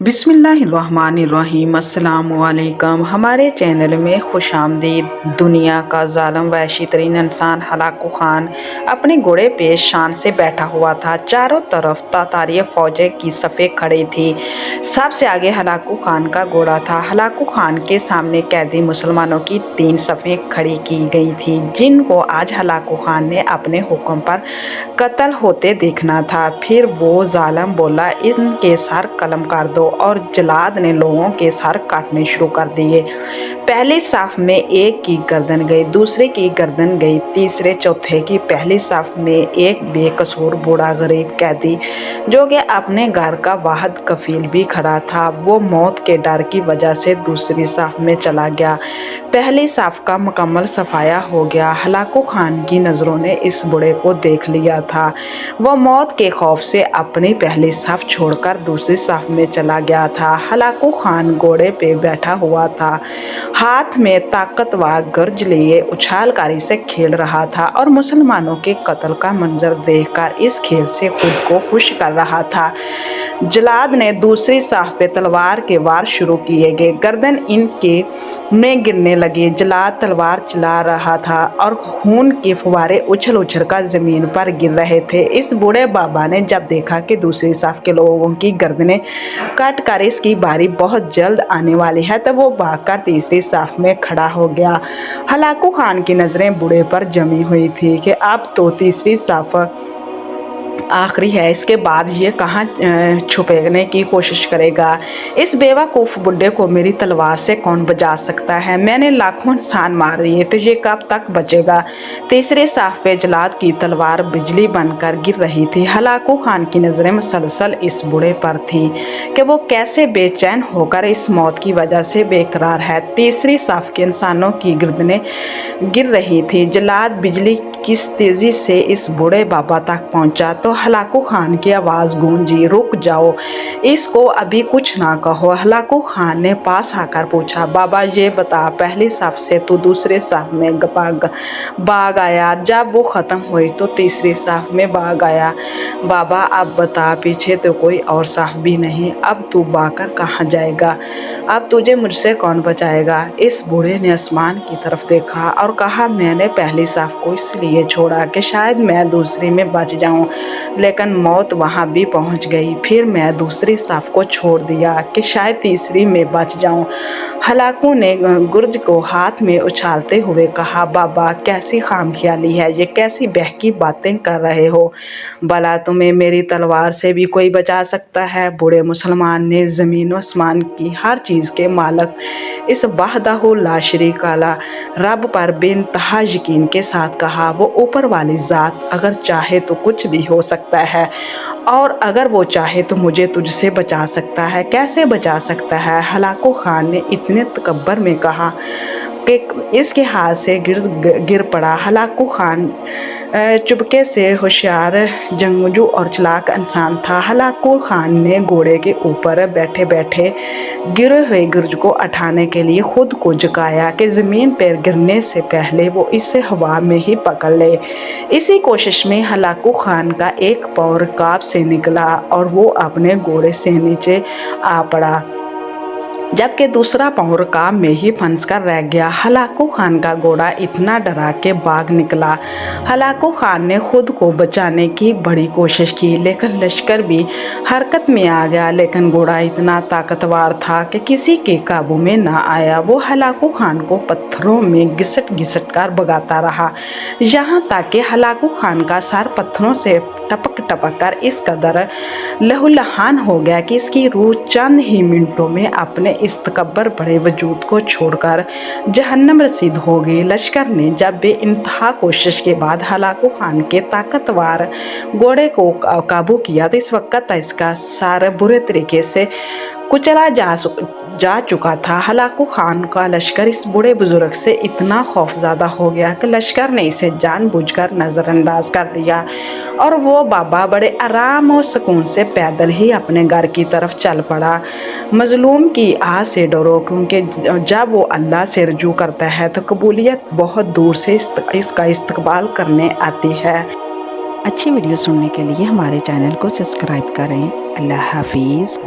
बिस्मिल्लाहिर्रहमानिर्रहीम। अस्सलामुअलैकुम। हमारे चैनल में खुश आमदीद। दुनिया का जालिम वहशी तरीन इंसान हलाकू खान अपने घोड़े पे शान से बैठा हुआ था। चारों तरफ तातारी फौजें की सफ़े खड़ी थी। सबसे आगे हलाकू खान का घोड़ा था। हलाकू खान के सामने कैदी मुसलमानों की 3 सफ़ें खड़ी की गई थी, जिनको आज हलाकू खान ने अपने हुक्म पर कत्ल होते देखना था। फिर वो जालिम बोला, इनके सर कलम कर दो, और जल्लाद ने लोगों के सर काटने शुरू कर दिए। पहली साफ में एक की गर्दन गई, दूसरे की गर्दन गई, तीसरे चौथे की। पहली साफ में एक बेकसूर बूढ़ा गरीब कैदी, जो कि अपने घर का वाहिद कफील भी खड़ा था, वो मौत के डर की वजह से दूसरी साफ में चला गया। पहली साफ का मुकम्मल सफाया हो गया। हलाकू खान की नज़रों ने इस बूढ़े को देख लिया था। वो मौत के खौफ से अपनी पहली साफ छोड़कर दूसरी साफ में चला गया था। हलाकू खान घोड़े पे बैठा हुआ था, हाथ में ताकतवर गर्ज लिए उछालकारी से खेल रहा था, और मुसलमानों के कत्ल का मंजर देखकर इस खेल से खुद को खुश कर रहा था। जल्लाद ने दूसरी साफ पे तलवार के वार शुरू किए गए। गर्दन इनके में गिरने लगी। जल्लाद तलवार चला रहा था और खून के फुवारे उछल उछल कर जमीन पर गिर रहे थे। इस बूढ़े बाबा ने जब देखा कि दूसरी साफ के लोगों की गर्दनें कट कर इसकी बारी बहुत जल्द आने वाली है, तब वो भागकर तीसरी साफ में खड़ा हो गया। हलाकू खान की नजरें बूढ़े पर जमी हुई थी कि अब तो तीसरी साफ आखिरी है, इसके बाद ये कहाँ छुपने की कोशिश करेगा। इस बेवकूफ़ बुढ़े को मेरी तलवार से कौन बचा सकता है? मैंने लाखों इंसान मार दिए, तो ये कब तक बचेगा? तीसरे साफ पे जल्लाद की तलवार बिजली बनकर गिर रही थी। हलाकू खान की नज़रें मुसलसल इस बूढ़े पर थीं कि वो कैसे बेचैन होकर इस मौत की वजह से बेकरार है। तीसरी साफ के इंसानों की गर्दनें गिर रही थी। जल्लाद बिजली किस तेज़ी से इस बूढ़े बाबा तक पहुंचा तो हलाकू खान की आवाज़ गूंजी, रुक जाओ, इसको अभी कुछ ना कहो। हलाकू खान ने पास आकर पूछा, बाबा ये बता, पहली साफ से तो दूसरे साफ में भाग आया, जब वो ख़त्म हुई तो तीसरी साफ में भाग आया। बाबा अब बता, पीछे तो कोई और साफ भी नहीं, अब तू भागकर कहाँ जाएगा? अब तुझे मुझसे कौन बचाएगा? इस बूढ़े ने आसमान की तरफ देखा और कहा, मैंने पहली साफ को इसलिए छोड़ा कि शायद मैं दूसरी में बच जाऊं, लेकिन मौत वहां भी पहुंच गई। फिर मैं दूसरी साफ को छोड़ दिया कि शायद तीसरी में बच जाऊं। हलाकू ने गुर्ज को हाथ में उछालते हुए कहा, बाबा कैसी खामख्याली है ये, कैसी बहकी बातें कर रहे हो? भला तुम्हें मेरी तलवार से भी कोई बचा सकता है? बूढ़े मुसलमान ने ज़मीन आसमान की हर चीज़ के मालिक इस वहदहू ला शरीक अला रब पर बेइंतहा यकीन के साथ कहा, वो ऊपर वाली ज़ात अगर चाहे तो कुछ भी हो सकता है, और अगर वो चाहे तो मुझे तुझसे बचा सकता है। कैसे बचा सकता है? हलाकू खान ने इतने तकब्बर में कहा कि इसके हाथ से गिर पड़ा। हलाकू खान चुपके से होशियार, जंगजू और चालाक इंसान था। हलाकू खान ने घोड़े के ऊपर बैठे बैठे गिरे हुए गुर्ज को उठाने के लिए खुद को झुकाया कि ज़मीन पर गिरने से पहले वो इसे हवा में ही पकड़ ले। इसी कोशिश में हलाकू खान का एक पाँव रकाब से निकला और वो अपने घोड़े से नीचे आ पड़ा, जबकि दूसरा पाँव रकाब में ही फंस कर रह गया। हलाकू खान का घोड़ा इतना डरा के भाग निकला। हलाकू खान ने खुद को बचाने की बड़ी कोशिश की, लेकिन लश्कर भी हरकत में आ गया, लेकिन घोड़ा इतना ताकतवर था कि किसी के काबू में ना आया। वो हलाकू खान को पत्थरों में घिसट घिसट कर भगाता रहा, यहाँ तक कि हलाकू खान का सर पत्थरों से टपक टपक कर इस कदर लहूलुहान हो गया कि इसकी रूह चंद ही मिनटों में अपने इस तकब्बर बड़े वजूद को छोड़कर जहन्नम रसीद हो गई। लश्कर ने जब बेइंतहा कोशिश के बाद हलाकू खान के ताकतवर घोड़े को काबू किया, तो इस वक्त इसका सर बुरे तरीके से कुचला जा चुका था। हलाकू खान का लश्कर इस बूढ़े बुजुर्ग से इतना खौफज़दा हो गया कि लश्कर ने इसे जानबूझकर नज़रअंदाज कर दिया, और वो बाबा बड़े आराम और सुकून से पैदल ही अपने घर की तरफ चल पड़ा। मजलूम की आह से डरो, क्योंकि जब वो अल्लाह से रुजू करता है तो कबूलियत बहुत दूर से इसका इस्तकबाल करने आती है। अच्छी वीडियो सुनने के लिए हमारे चैनल को सब्सक्राइब करें। अल्लाह हाफिज़।